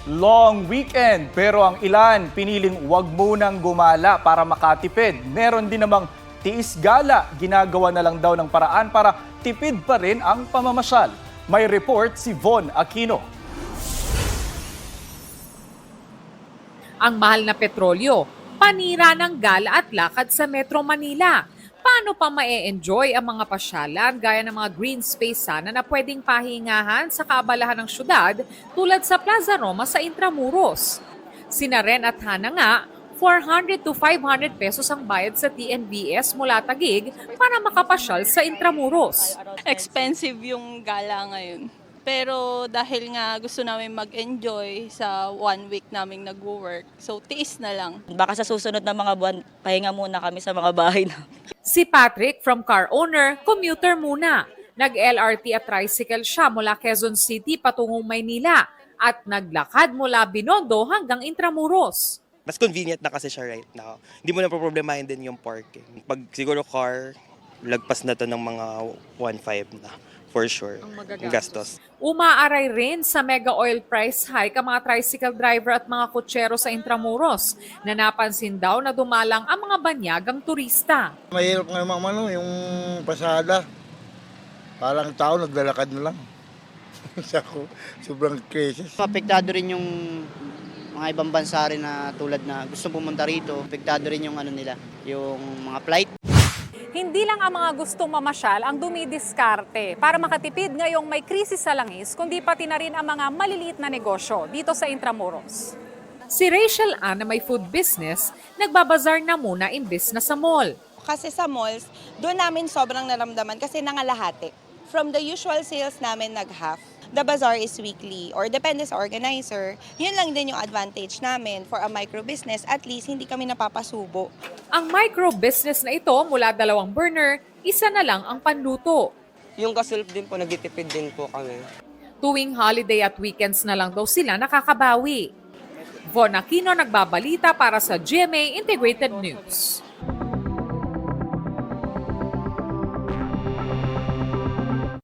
Long weekend pero ang ilan piniling wag munang gumala para makatipid. Meron din namang tiis gala, ginagawa na lang daw ng paraan para tipid pa rin ang pamamasyal. May report si Von Aquino. Ang mahal na petrolyo, panira ng gala at lakad sa Metro Manila. Paano pa ma-enjoy ang mga pasyalan gaya ng mga green space sana na pwedeng pahingahan sa kaabalahan ng syudad tulad sa Plaza Roma sa Intramuros? Sina Ren at Hana nga, 400 to 500 pesos ang bayad sa TNVS mula Taguig para makapasyal sa Intramuros. Expensive yung gala ngayon. Pero dahil nga gusto namin mag-enjoy sa 1 week naming nag-work, so tiis na lang. Baka sa susunod na mga buwan, pahinga muna kami sa mga bahay na. Si Patrick, from car owner, commuter muna. Nag-LRT at tricycle siya mula Quezon City patungong Maynila at naglakad mula Binondo hanggang Intramuros. Mas convenient na kasi siya right now. Hindi mo na problemahin din yung parking. Pag siguro car, lagpas na to ng mga 1.5 na. For sure. Ang gastos. Umaaray rin sa mega oil price hike ang mga tricycle driver at mga kutsero sa Intramuros na napansin daw na dumalang ang mga banyagang turista. Mahirap nga yung pasada. Parang tao naglalakad na lang. Sobrang crisis. Apektado rin yung mga ibang bansa rin na tulad na gusto pumunta rito. Apektado rin yung nila, yung mga flight. Hindi lang ang mga gustong mamasyal ang dumidiskarte para makatipid ngayong may krisis sa langis, kundi pati na rin ang mga maliliit na negosyo dito sa Intramuros. Si Rachel Ann na may food business, nagbabazar na muna imbis na sa mall. Kasi sa malls, doon namin sobrang naramdaman kasi nangalahati. From the usual sales namin nag-half, the bazaar is weekly or depende sa organizer. Yun lang din yung advantage namin for a micro business. At least hindi kami napapasubo. Ang micro business na ito mula 2 burner, isa na lang ang panluto. Yung kasulp din po, nagtitipid din po kami. Tuwing holiday at weekends na lang daw sila nakakabawi. Von Aquino nagbabalita para sa GMA Integrated News.